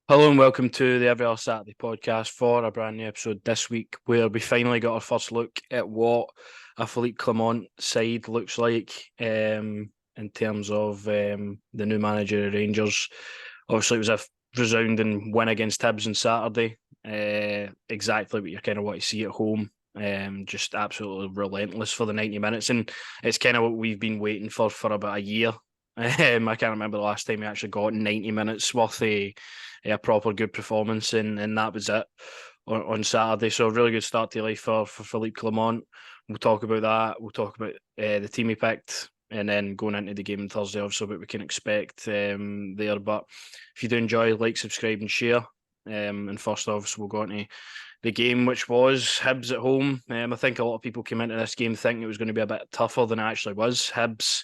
Hello and welcome to the Every Other Saturday podcast for a brand new episode this week, where we finally got our first look at what a Philippe Clement side looks like in terms of the new manager of Rangers. Obviously, it was a resounding win against Hibs on Saturday. Exactly what you kind of want to see at home. Just absolutely relentless for the 90 minutes, and it's kind of what we've been waiting for about a year. I can't remember the last time we actually got 90 minutes worth of a proper good performance, and that was it on Saturday. So a really good start to life for Philippe Clement. We'll talk about that. We'll talk about the team he picked, and then going into the game on Thursday, obviously what we can expect there. But if you do enjoy, like, subscribe, and share. And first off, so we'll go into the game, which was Hibs at home. I think a lot of people came into this game thinking it was going to be a bit tougher than it actually was. Hibs,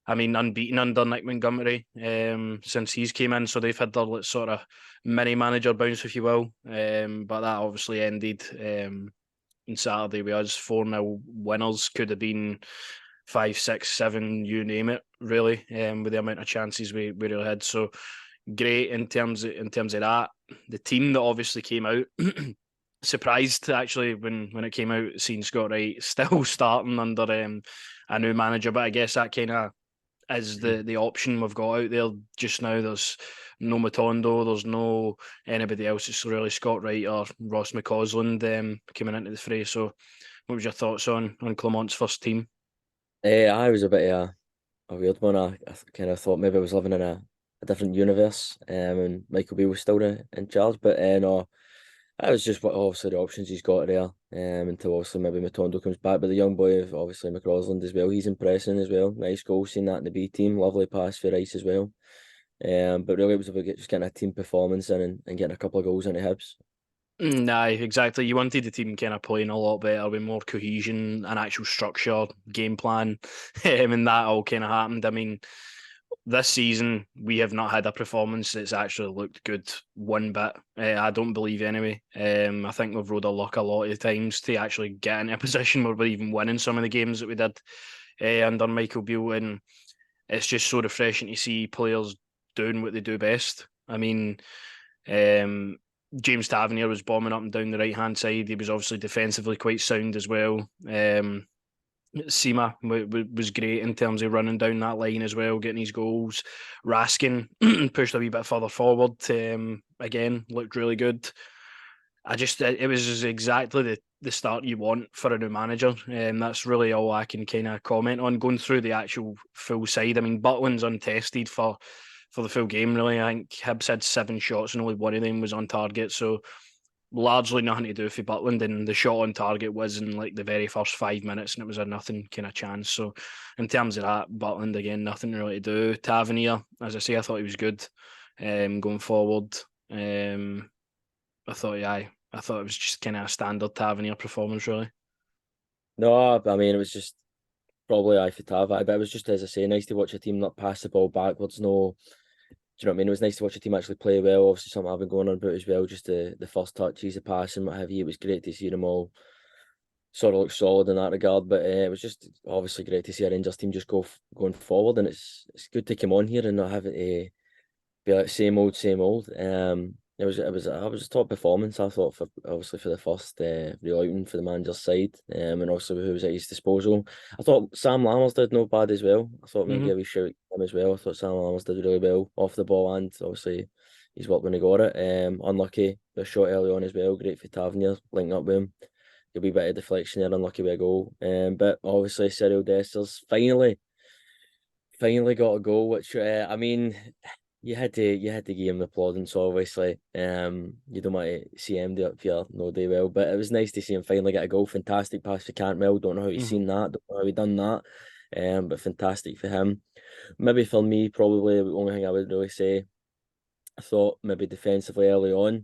I mean, unbeaten under Nick Montgomery since he's came in, so they've had their sort of mini manager bounce, if you will. But that obviously ended on Saturday with us 4-0 winners. Could have been 5, 6, 7, you name it, really, with the amount of chances we really had. So great in terms of that. The team that obviously came out. Surprised actually when it came out, seeing Scott Wright still starting under a new manager, but I guess that kind of is the option we've got out there just now. There's no Matondo, there's no anybody else. It's really Scott Wright or Ross McCausland coming into the fray. So, what was your thoughts on Clement's first team? I was a bit of a weird one. I kind of thought maybe I was living in a different universe, and Michael Beale was still in charge. But no, I was just what obviously the options he's got there, until obviously maybe Matondo comes back. But the young boy, obviously McCrosland as well, he's impressing as well. Nice goal, seen that in the B team. Lovely pass for Rice as well. But really it was about just getting a team performance in and getting a couple of goals into Hibs. Nah, exactly. You wanted the team kind of playing a lot better with more cohesion and actual structure, game plan, and that all kind of happened. I mean, this season we have not had a performance that's actually looked good one bit. I don't believe anyway. I think we've rode our luck a lot of times to actually get into a position where we're even winning some of the games that we did under Michael Beale, and it's just so refreshing to see players doing what they do best. I mean, um, James Tavernier was bombing up and down the right hand side. He was obviously defensively quite sound as well. Sima was great in terms of running down that line as well, getting his goals. Raskin pushed a wee bit further forward. Again, looked really good. It was exactly the start you want for a new manager. That's really all I can kind of comment on. Going through the actual full side, I mean, Butland's untested for the full game, really. I think Hibs had 7 shots and only one of them was on target. So largely nothing to do for Butland, and the shot on target was in like the very first 5 minutes, and it was a nothing kind of chance. So in terms of that, Butland again, nothing really to do. Tavernier, as I say, I thought he was good going forward. I thought, yeah, I thought it was just kind of a standard Tavernier performance, really. No, I mean it was just probably I for Tava, but it was just as I say, nice to watch a team not pass the ball backwards. No, do you know what I mean? It was nice to watch a team actually play well. Obviously, something I've been going on about as well. Just the first touches, the passing, what have you. It was great to see them all sort of look solid in that regard. But it was just obviously great to see a Rangers team just going forward, and it's good to come on here and not have it be like same old, same old. It was a top performance I thought for obviously for the first real outing for the manager's side, and also who was at his disposal. I thought Sam Lammers did no bad as well. I thought maybe Mm-hmm. a wee shout at him as well. I thought Sam Lammers did really well off the ball, and obviously he's worked when he got it. Unlucky the shot early on as well. Great for Tavernier linking up with him. A wee bit of deflection there, unlucky with a goal. But obviously Cyril Desters finally got a goal, which I mean, you had to give him the plaudits. Obviously, you don't want to see him do it if you're no day well, but it was nice to see him finally get a goal. Fantastic pass for Cantwell. Don't know how he's Mm-hmm. seen that. Don't know how he done that. But fantastic for him. Maybe for me, probably the only thing I would really say, I thought maybe defensively early on.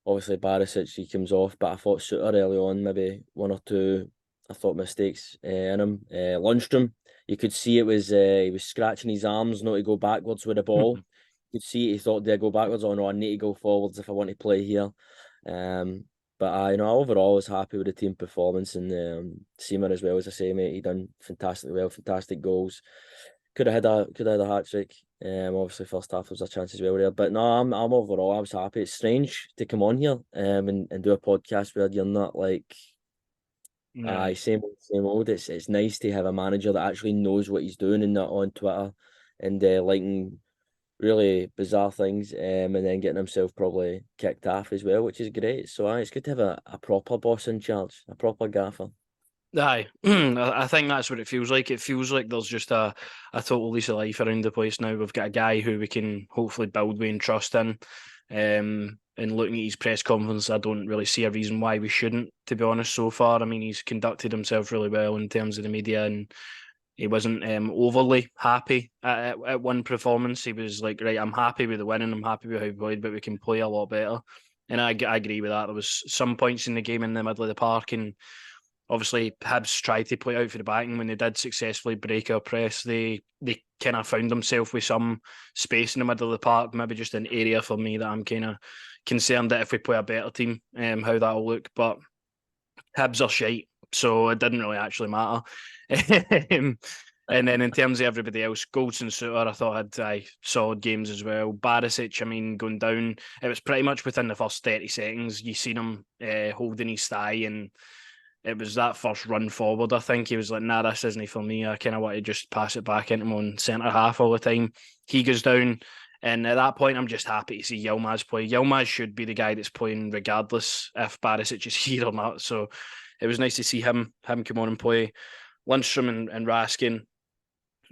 Obviously, Barisic he comes off, but I thought Suter early on, maybe one or two, I thought mistakes in him. Lundstrom, you could see it was he was scratching his arms not to go backwards with the ball. You could see he thought, did I go backwards? Oh no, I need to go forwards if I want to play here. Um, but overall I was happy with the team performance and Seamer as well as I say, mate. He done fantastically well, fantastic goals. Could have had a hat trick. Obviously first half was a chance as well there. But no, I'm overall I was happy. It's strange to come on here and do a podcast where you're not like Aye. same old, same old. It's nice to have a manager that actually knows what he's doing and not on Twitter and liking really bizarre things and then getting himself probably kicked off as well, which is great. So it's good to have a proper boss in charge, a proper gaffer. Aye, I think that's what it feels like. It feels like there's just a total lease of life around the place now. We've got a guy who we can hopefully build with and trust in. And looking at his press conference, I don't really see a reason why we shouldn't, to be honest, so far. I mean, he's conducted himself really well in terms of the media, and he wasn't overly happy at one performance. He was like, right, I'm happy with the winning, I'm happy with how we played, but we can play a lot better. And I agree with that. There was some points in the game in the middle of the park, and obviously Hibs tried to play out for the back, and when they did successfully break our press, they kind of found themselves with some space in the middle of the park, maybe just an area for me that I'm kind of concerned that if we play a better team, how that'll look. But Hibs are shite, so it didn't really actually matter. And then in terms of everybody else, Goldson Suter, I thought had solid games as well. Barisic, I mean, going down, it was pretty much within the first 30 seconds. You seen him holding his thigh, and it was that first run forward. I think he was like, nah, this isn't for me. I kind of want to just pass it back into him on centre half all the time. He goes down. And at that point, I'm just happy to see Yilmaz play. Yilmaz should be the guy that's playing regardless if Barisic is here or not. So it was nice to see him come on and play. Lundstrom and Raskin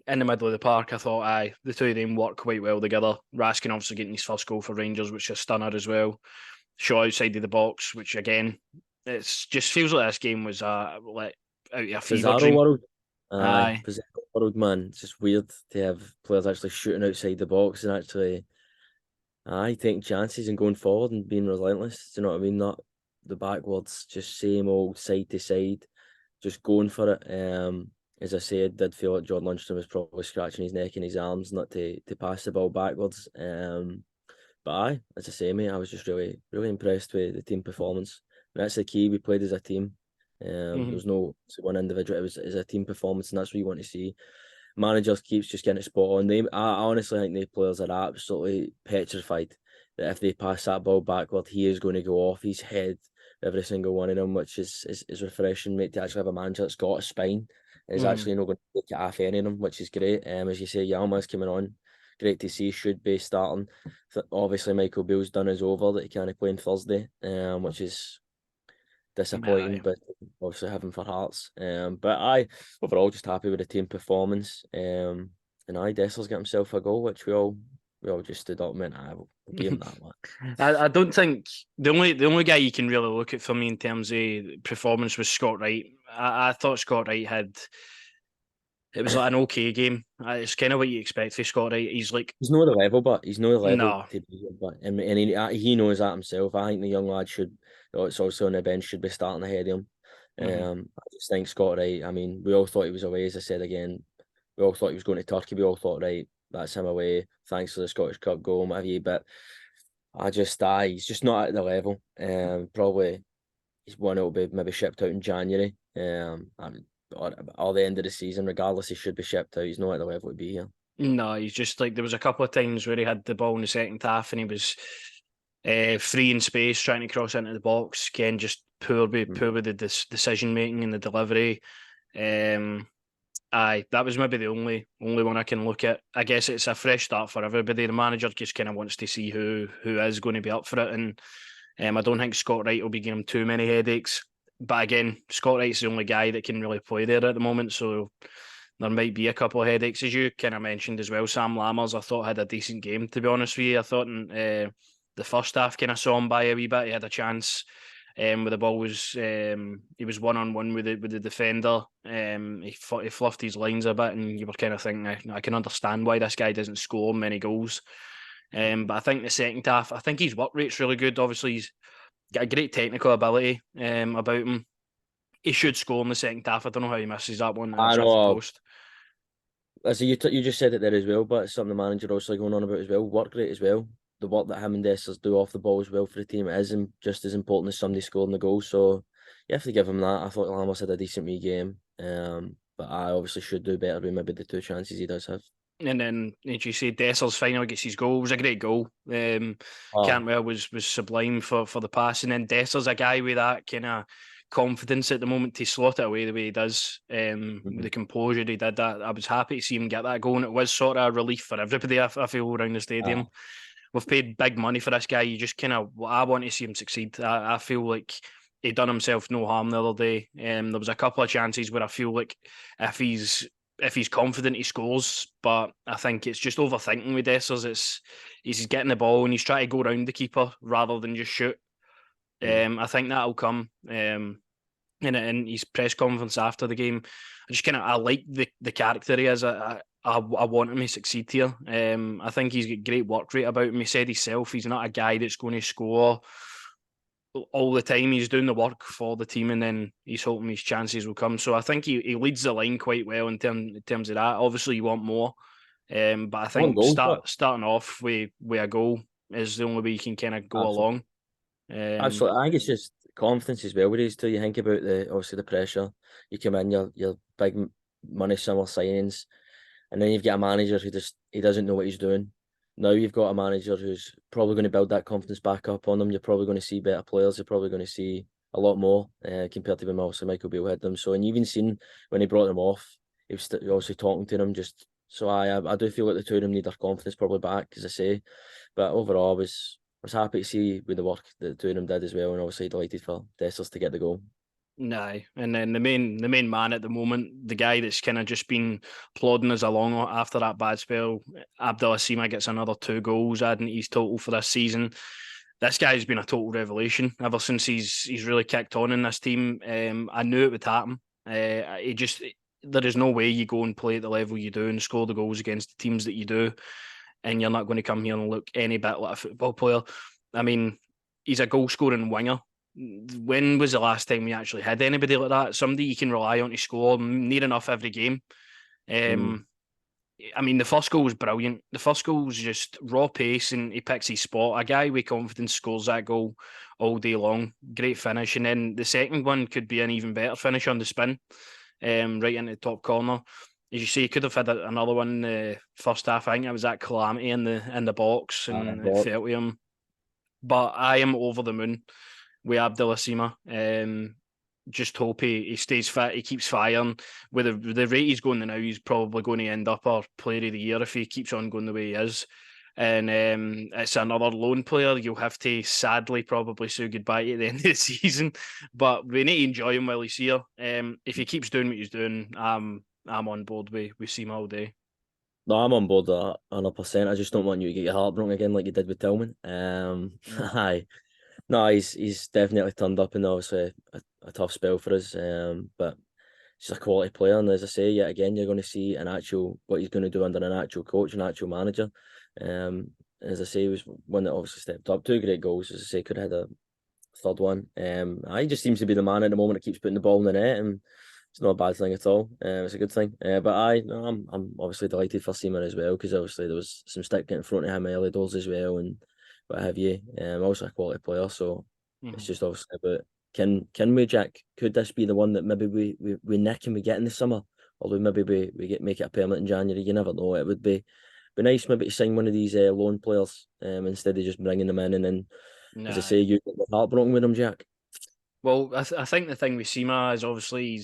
in the middle of the park. I thought, the two of them work quite well together. Raskin obviously getting his first goal for Rangers, which is a stunner as well. Shot outside of the box, which again, it's just feels like this game was like out of a fever Bizarro dream. world. Aye. Bizarro world, man. It's just weird to have players actually shooting outside the box and actually taking chances and going forward and being relentless. Do you know what I mean? Not the backwards, just same old side to side, just going for it. As I said, did feel like John Lundstrom was probably scratching his neck and his arms not to pass the ball backwards. But as I say, mate, I was just really, really impressed with the team performance. And that's the key. We played as a team. There Mm-hmm. was no one individual. It was a team performance, and that's what you want to see. Managers keeps just getting it spot on. I honestly think the players are absolutely petrified that if they pass that ball backward, he is going to go off his head, every single one of them, which is refreshing, mate, to actually have a manager that's got a spine and is Mm-hmm. actually not going to take it off any of them, which is great. As you say, Yalma's coming on. Great to see, should be starting. Obviously, Michael Beale's done his over that he can't play on Thursday, which is disappointing, Aye. but obviously having for Hearts. But overall just happy with the team performance. And Dessler's got himself a goal, which we all just stood up and went, we'll give him that one. I don't think the only guy you can really look at for me in terms of performance was Scott Wright. I thought Scott Wright had it was like an okay game. It's kind of what you expect for Scott Wright. He's like, He's not the level, but he's not the level no. to be here. But and he knows that himself. I think the young lad should, it's also on the bench, should be starting ahead of him. Mm-hmm. I just think Scott Wright. I mean, we all thought he was away. As I said again, we all thought he was going to Turkey. We all thought, right, that's him away. Thanks for the Scottish Cup goal, and what have you. But he's just not at the level. Probably he's one that'll be maybe shipped out in January. Or the end of the season, regardless, he should be shipped out. He's not at the level to be here. No, he's just like there was a couple of times where he had the ball in the second half and he was free in space trying to cross into the box. Again, just poor with the decision making and the delivery. That was maybe the only one I can look at. I guess it's a fresh start for everybody. The manager just kind of wants to see who is going to be up for it, and I don't think Scott Wright will be giving him too many headaches. But again, Scott Wright's the only guy that can really play there at the moment, so there might be a couple of headaches, as you kind of mentioned as well. Sam Lammers, I thought, had a decent game, to be honest with you. I thought in the first half kind of saw him by a wee bit. He had a chance where the ball was, he was one-on-one with the defender. He fluffed his lines a bit, and you were kind of thinking, I can understand why this guy doesn't score many goals. But I think the second half, I think his work rate's really good. Obviously, he's got a great technical ability about him. He should score in the second half. I don't know how he misses that one. I It's off the know. post. So you just said it there as well, but it's something the manager also going on about as well. Work rate as well. The work that him and Dessers do off the ball as well for the team is just as important as somebody scoring the goal. So you have to give him that. I thought Lammers had a decent wee game. but I obviously should do better with maybe the 2 chances he does have. And then, as you say, Dessers finally gets his goal. It was a great goal. Oh, Cantwell was sublime for the pass. And then Dessers, a guy with that kind of confidence at the moment to slot it away the way he does, with the composure he did that. I was happy to see him get that goal, and it was sort of a relief for everybody, I feel, around the stadium. We've paid big money for this guy. You just kind of, I want to see him succeed. I feel like he done himself no harm the other day. There was a couple of chances where I feel like if he's confident, he scores. But I think it's just overthinking with Dessers. He's getting the ball and he's trying to go around the keeper rather than just shoot. I think that'll come. In his press conference after the game, I like the character he is. I want him to succeed here. I think he's got great work rate about him. He said himself he's not a guy that's going to score all the time. He's doing the work for the team, and then he's hoping his chances will come. So I think he leads the line quite well in terms of that. Obviously, you want more, but I one think goal, but starting off with a goal is the only way you can kind of go absolutely. along. Absolutely. I think it's just confidence as well with these two. You think about obviously the pressure. You come in, your big money summer signings, and then you've got a manager who he doesn't know what he's doing. Now you've got a manager who's probably going to build that confidence back up on them. You're probably going to see better players. You're probably going to see a lot more compared to when obviously Michael Beale had them. So, and you even seen when he brought them off, he was obviously talking to them. Just so I do feel like the two of them need their confidence probably back, as I say. But overall, I was happy to see with the work that the two of them did as well, and obviously delighted for Dessers to get the goal. No, and then the main man at the moment, the guy that's kind of just been plodding us along after that bad spell, Abdullah Sima gets another 2 goals, adding to his total for this season. This guy's been a total revelation ever since he's really kicked on in this team. I knew it would happen. There is no way you go and play at the level you do and score the goals against the teams that you do, and you're not going to come here and look any bit like a football player. I mean, he's a goal scoring winger. When was the last time we actually had anybody like that? Somebody you can rely on to score near enough every game. Mm. Um, I mean, the first goal was brilliant. The first goal was just raw pace, and he picks his spot. A guy with confidence scores that goal all day long. Great finish. And then the second one could be an even better finish on the spin, right into the top corner. As you say, he could have had another one in the first half. I think it was that calamity in the box, and it But fell to him. But I am over the moon with Abdullah Sima. Just hope he stays fit. He keeps firing. With the rate he's going now, he's probably going to end up our player of the year if he keeps on going the way he is. And it's another loan player you'll have to sadly probably say goodbye to at the end of the season. But we need to enjoy him while he's here. If he keeps doing what he's doing, I'm on board with Sima all day. no, I'm on board 100%. I just don't want you to get your heart broken again like you did with Tillman. No. Aye. No, he's definitely turned up and obviously a tough spell for us. But he's a quality player, and as I say, yet again, you're going to see what he's going to do under an actual coach, an actual manager. As I say, he was one that obviously stepped up. 2 great goals, as I say, could have had a third one. He just seems to be the man at the moment that keeps putting the ball in the net, and it's not a bad thing at all. It's a good thing. But I'm obviously delighted for Seaman as well, because obviously there was some stick getting thrown to him early doors as well, and what have you. Also a quality player, so it's just obviously about can we, Jack? Could this be the one that maybe we nick and we get in the summer, or maybe we make it a permanent in January? You never know. It would be nice maybe to sign one of these loan players instead of just bringing them in, and then as I Nah. say, you get heartbroken with them, Jack. Well, I think the thing with Sema is obviously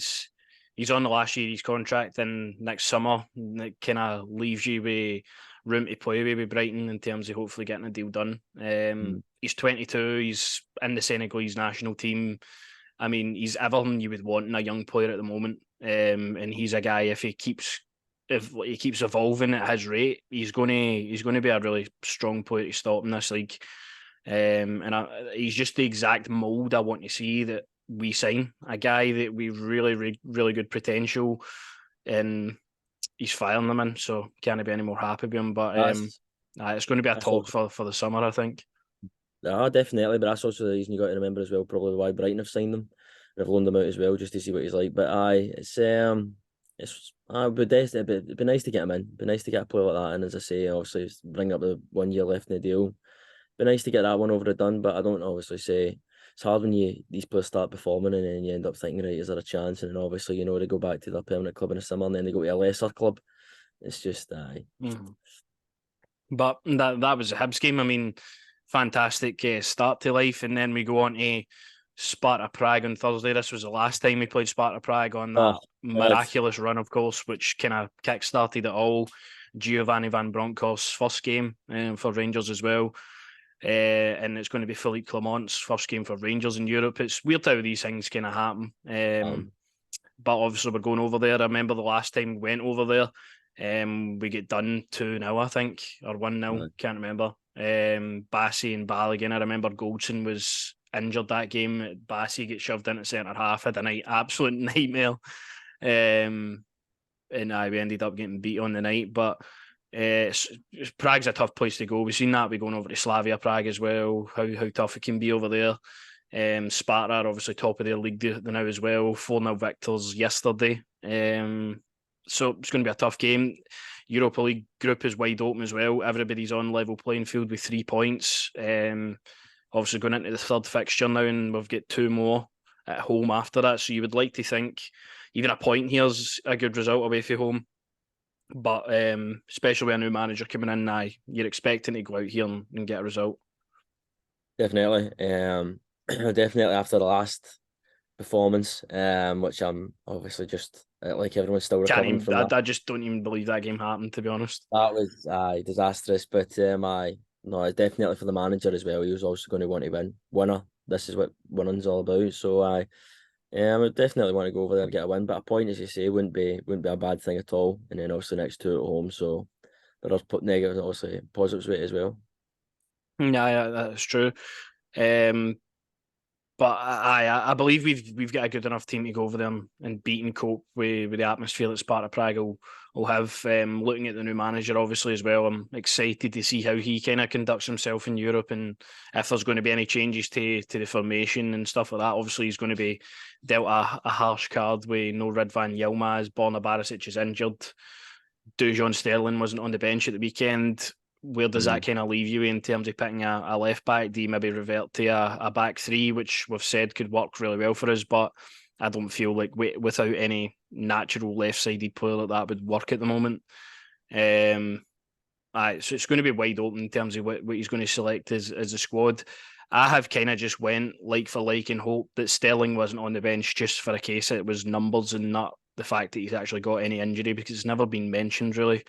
he's on the last year of his contract, and next summer it kind of leaves you with room to play with Brighton in terms of hopefully getting a deal done. Mm. He's 22. He's in the Senegalese national team. I mean, he's everything you would want in a young player at the moment. And he's a guy if he keeps evolving at his rate, he's gonna be a really strong player to stop in this league. He's just the exact mould I want to see that we sign. A guy that we really good potential, and he's firing them in. So can't be any more happy with him. But That's it's going to be a that's talk also, for the summer, I think. definitely, but that's also the reason you got to remember as well, probably why Brighton have signed them. They've loaned them out as well just to see what he's like. But it's it'd be nice to get him in. It'd be nice to get a player like that. And as I say, obviously bring up the 1 year left in the deal. Be nice to get that one over and done, but I don't obviously say it's hard when these players start performing and then you end up thinking, right, is there a chance? And then obviously, they go back to their permanent club in the summer and then they go to a lesser club. It's just Mm. But that was a Hibs game. I mean, fantastic start to life, and then we go on to Sparta Prague on Thursday. This was the last time we played Sparta Prague on that oh, miraculous run, of course, which kind of kick-started it all. Giovanni Van Bronckhorst's first game for Rangers as well. And it's going to be Philippe Clement's first game for Rangers in Europe. It's weird how these things kind of happen. But obviously we're going over there. I remember the last time we went over there, we get done 2-0, I think, or 1-0, can't remember. Bassey and Balogun. I remember Goldson was injured that game. Bassey gets shoved into centre half, had an absolute nightmare. And we ended up getting beat on the night. But Prague's a tough place to go. We've seen that. We're going over to Slavia Prague as well, how tough it can be over there. Sparta are obviously top of their league now as well. 4-0 victors yesterday. So it's going to be a tough game. Europa League group is wide open as well. Everybody's on level playing field with 3 points. Obviously going into the third fixture now, and we've got 2 more at home after that. So you would like to think even a point here is a good result away from home. But especially with a new manager coming in, you're expecting to go out here and get a result. Definitely. Definitely after the last performance, which I'm obviously just like everyone's still recovering from that. I just don't even believe that game happened, to be honest. That was disastrous, but no, definitely for the manager as well. He was also going to want to win. Winner. This is what winning's all about. So I would definitely want to go over there and get a win. But a point, as you say, wouldn't be a bad thing at all. And then also next 2 at home. So there are negatives, obviously positives with it as well. Yeah, that's true. But I believe we've got a good enough team to go over there and beat and cope with the atmosphere that Sparta Prague will have. Looking at the new manager, obviously, as well, I'm excited to see how he kind of conducts himself in Europe and if there's going to be any changes to the formation and stuff like that. Obviously, he's going to be dealt a harsh card with no Ridvan Yilmaz. Borna Barisic is injured. Dujon Sterling wasn't on the bench at the weekend. Where does that kind of leave you in terms of picking a left back? Do you maybe revert to a back 3, which we've said could work really well for us, but I don't feel like without any natural left-sided player like that would work at the moment. So it's going to be wide open in terms of what he's going to select as a squad. I have kind of just went like for like and hope that Sterling wasn't on the bench just for a case it was numbers and not the fact that he's actually got any injury, because it's never been mentioned really.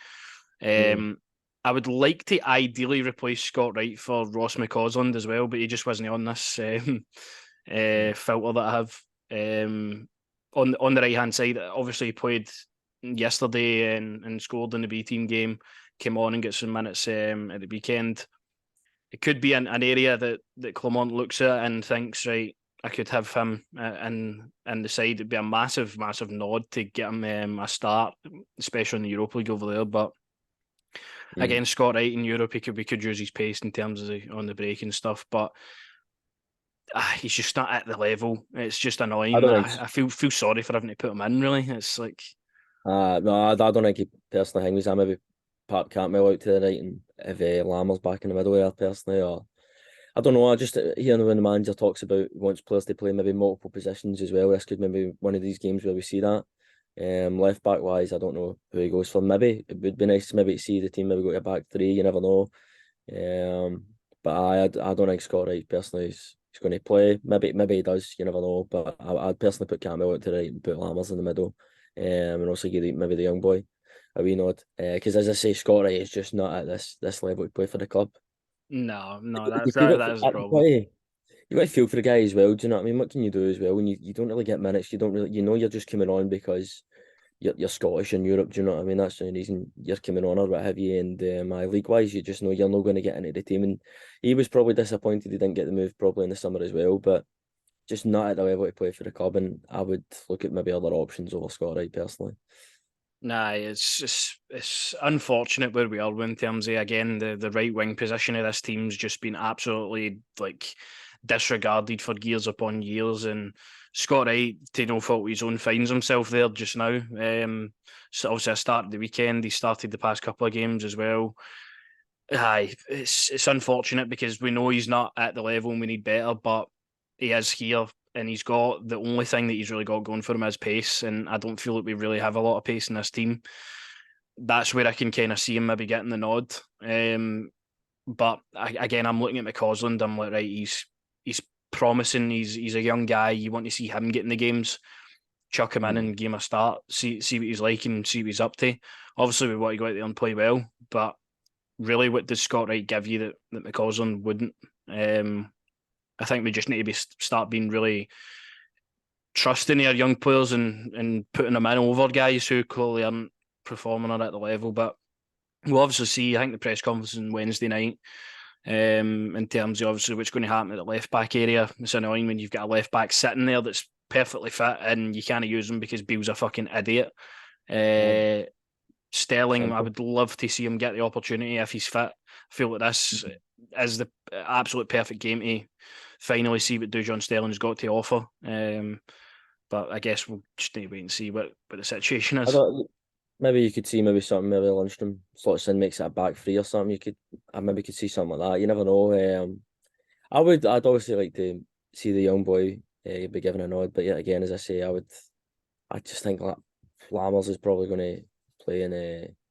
I would like to ideally replace Scott Wright for Ross McCausland as well, but he just wasn't on this filter that I have. On the right hand side, obviously he played yesterday and scored in the B team game, came on and got some minutes at the weekend. It could be an area that Clement looks at and thinks, right, I could have him in the side. It'd be a massive nod to get him a start, especially in the Europa League over there, but against Scott Wright in Europe, we could use his pace in terms of on the break and stuff, but he's just not at the level. It's just annoying. I feel sorry for having to put him in. Really, it's like no, I don't think he personally thinks I maybe Pat Cantwell out to the right and if Lammer's back in the middle there personally, or I don't know. I just hearing when the manager talks about wants players to play maybe multiple positions as well. This could maybe one of these games where we see that. Left back wise, I don't know who he goes for. Maybe it would be nice to maybe see the team maybe go to a back 3. You never know. But I don't think Scott Wright personally is going to play. Maybe he does. You never know. But I'd personally put Campbell out to the right and put Lammers in the middle. And also give maybe the young boy a wee nod. Because as I say, Scott Wright is just not at this level to play for the club. No, that's the problem. You got to feel for the guy as well. Do you know what I mean? What can you do as well when you don't really get minutes? You don't really, you're just coming on because you're Scottish in Europe. Do you know what I mean? That's the only reason you're coming on or what have you. And my league wise, you just know you're not going to get into the team. And he was probably disappointed he didn't get the move probably in the summer as well. But just not at the level to play for the club. And I would look at maybe other options over Scott Wright personally. Nah, it's unfortunate where we are in terms of, again, the right wing position of this team's just been absolutely like disregarded for years upon years, and Scott Wright, to no fault of his own, finds himself there just now. So obviously I started the weekend, he started the past couple of games as well. Aye, it's unfortunate because we know he's not at the level and we need better, but he is here, and he's got the only thing that he's really got going for him is pace, and I don't feel like we really have a lot of pace in this team. That's where I can kind of see him maybe getting the nod. But again, I'm looking at McCausland. I'm like, right, he's promising. He's a young guy. You want to see him getting the games. Chuck him in and give him a start. See what he's like and see what he's up to. Obviously, we want to go out there and play well, but really, what does Scott Wright give you that McCausland wouldn't? I think we just need to start being really trusting our young players and putting them in over guys who clearly aren't performing at the level. But we'll obviously see. I think the press conference on Wednesday night, in terms of obviously what's going to happen at the left back area. It's annoying when you've got a left back sitting there that's perfectly fit and you can't use him because Beale's a fucking idiot. Sterling, I would love to see him get the opportunity if he's fit. I feel like this is the absolute perfect game to finally see what Dujon Sterling's got to offer. But I guess we'll just need to wait and see what the situation is. Maybe you could see something, maybe Lundstrom slots in, makes it a back three or something. I maybe could see something like that. You never know. I'd obviously like to see the young boy be given a nod, but yet again, as I say, I just think like Lammers is probably going to play in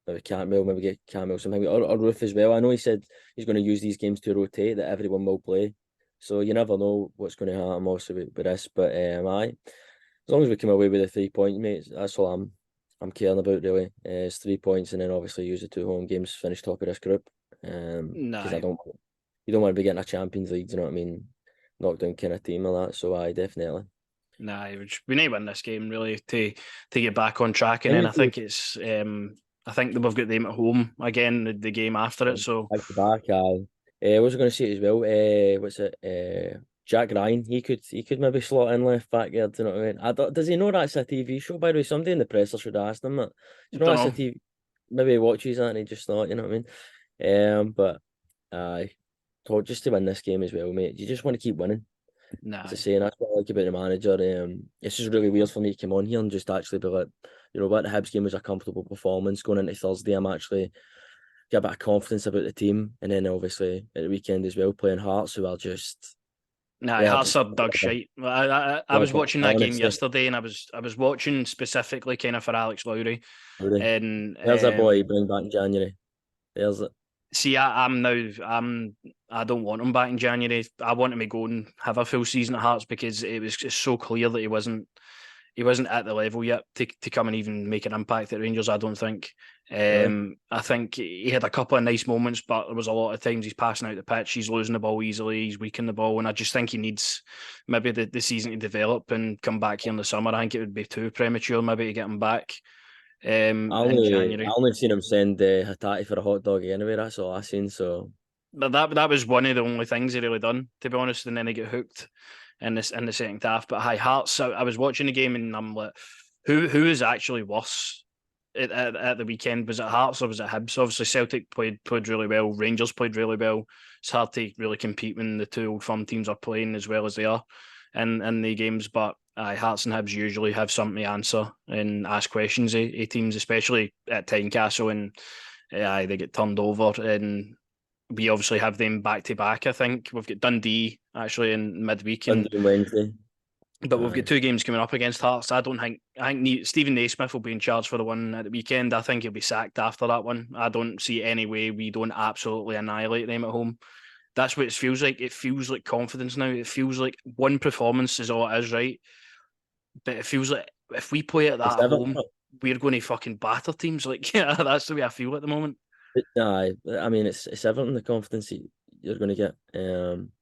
maybe Cantwell, maybe get Cantwell something, or Roof as well. I know he said he's going to use these games to rotate, that everyone will play. So you never know what's going to happen, obviously, with this. But as long as we come away with the 3 point, mate, that's all I'm caring about really. It's 3 points, and then obviously use the 2 home games, finish top of this group. Because you don't want to be getting a Champions League, do you know what I mean? Knockdown kind of team or that. So definitely. We need to win this game really to get back on track, and then I think it's I think that we've got them at home again the game after it. So back to back, what was I going to say as well? What's it? Jack Ryan, he could maybe slot in left back there. Do you know what I mean? Does he know that's a TV show? By the way, somebody in the presser should have asked him that. Do you know that's a TV? Maybe he watches that and he just thought, you know what I mean? But just to win this game as well, mate. You just want to keep winning. As I say, and that's what I like about the manager. It's just really weird for me to come on here and just actually be like, you know what, the Hibs game was a comfortable performance. Going into Thursday, I'm actually get a bit of confidence about the team, and then obviously at the weekend as well, playing Hearts, who are just Hearts are dog shite. I was watching that game yesterday, and I was watching specifically kind of for Alex Lowry. And there's a boy you bring back in January. There's it. See, I don't want him back in January. I want him to go and have a full season at Hearts because it was just so clear that he wasn't at the level yet to come and even make an impact at Rangers, I don't think. I think he had a couple of nice moments, but there was a lot of times he's passing out the pitch, he's losing the ball easily, he's weak in the ball, and I just think he needs maybe the season to develop and come back here in the summer. I think it would be too premature maybe to get him back. In January. I only seen him send Hatate for a hot dog anyway, that's all I seen. So but that was one of the only things he really done, to be honest, and then he got hooked in the second half. But Hearts, I was watching the game and I'm like, who is actually worse at the weekend? Was it Hearts or was it Hibs? Obviously Celtic played really well, Rangers played really well. It's hard to really compete when the two old firm teams are playing as well as they are in the games, but Hearts and Hibs usually have something to answer and ask questions of teams, especially at Tynecastle, and they get turned over. And we obviously have them back to back. I think we've got Dundee actually in midweek and Wednesday, but we've got 2 games coming up against Hearts. I think Stephen Naismith will be in charge for the one at the weekend. I think he'll be sacked after that one. I don't see any way we don't absolutely annihilate them at home. That's what it feels like. It feels like confidence now. It feels like one performance is all it is, right? But it feels like if we play at that at home, we're going to fucking batter teams. Like, that's the way I feel at the moment. I mean, it's Everton, the confidence you're going to get,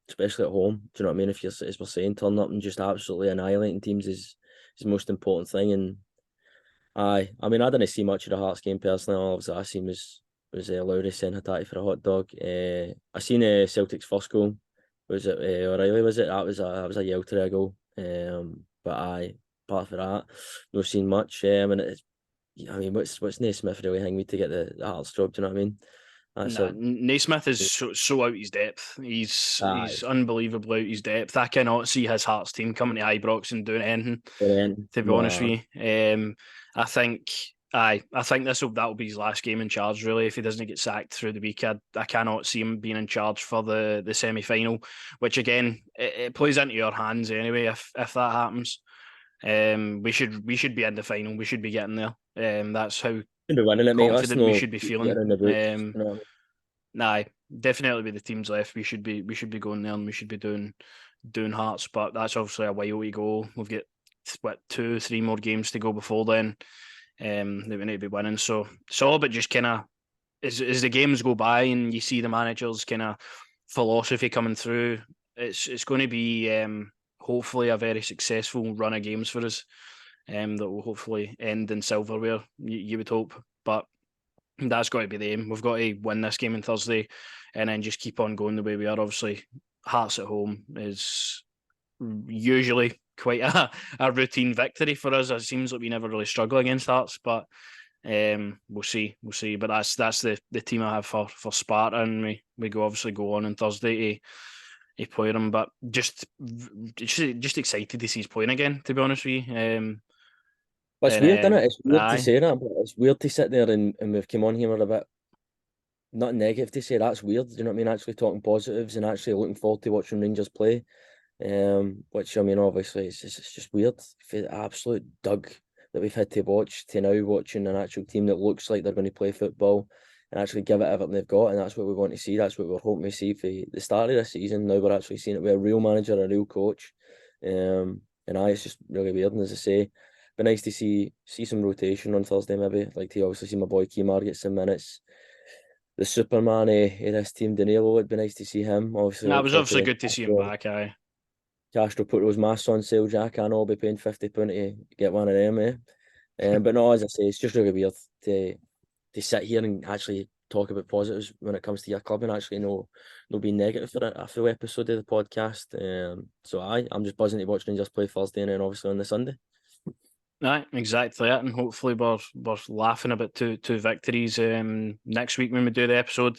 especially at home. Do you know what I mean? If you're, as we're saying, turn up and just absolutely annihilating teams is the most important thing. And I mean, I didn't see much of the Hearts game personally. All I seen was Lowry sending Hatate for a hot dog. I seen Celtic's first goal. Was it O'Reilly? Was it? That was a Yelter goal. But apart from that, no seen much. And it's, I mean, what's Naismith really hanging me to get the Hearts job? Do you know what I mean? Naismith is so out his depth. He's unbelievably out his depth. I cannot see his Hearts team coming to Ibrox and doing anything. To be honest with you, I think Aye, I think that'll be his last game in charge. Really, if he doesn't get sacked through the week, I cannot see him being in charge for the semi final. Which again, it plays into your hands anyway. If that happens, we should be in the final. We should be getting there. That's how Should be winning it, mate. Let's confident we no should be get feeling. around the bush. Um, You know what I mean? nah, definitely with the teams left, we should be going there and we should be doing Hearts. But that's obviously a while to go. We've got what 2, 3 more games to go before then. That we need to be winning. So it's all about just kind of as the games go by and you see the manager's kind of philosophy coming through. It's going to be hopefully a very successful run of games for us. That will hopefully end in silverware. You would hope, but that's got to be the aim. We've got to win this game on Thursday, and then just keep on going the way we are. Obviously, Hearts at home is usually quite a routine victory for us. It seems like we never really struggle against Hearts, but we'll see. But that's the team I have for Sparta, and we obviously go on Thursday to play them. But just excited to see he's playing again. To be honest with you, But it's weird, isn't it? It's weird to aye, say that, but it's weird to sit there and we've come on here with a bit not negative to say that's weird. Do you know what I mean? Actually talking positives and actually looking forward to watching Rangers play. Which I mean, obviously, it's just weird for the absolute dug that we've had to watch to now watching an actual team that looks like they're going to play football and actually give it everything they've got, and that's what we want to see. That's what we're hoping to see for the start of this season. Now we're actually seeing it with a real manager, a real coach. It's just really weird. And as I say, but nice to see some rotation on Thursday. Maybe like to obviously see my boy Kemar get some minutes. The Superman of this team, Danilo, it'd be nice to see him. Obviously, it look was forward to obviously when good to see him back. Aye. Castro put those masks on sale, Jack. I know I'll be paying £50 to get one of them, eh? But no, as I say, it's just really weird to sit here and actually talk about positives when it comes to your club and actually no being negative for a full episode of the podcast. I'm just buzzing to watch Rangers play Thursday and then obviously on the Sunday. Right, exactly it, and hopefully we're laughing about two victories next week when we do the episode.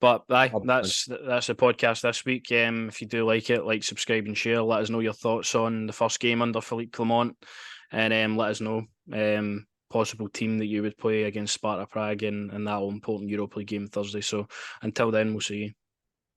But that's the podcast this week. If you do like it, like, subscribe, and share. Let us know your thoughts on the first game under Philippe Clement, and let us know possible team that you would play against Sparta Prague in that all important Europa League game Thursday. So until then, we'll see you.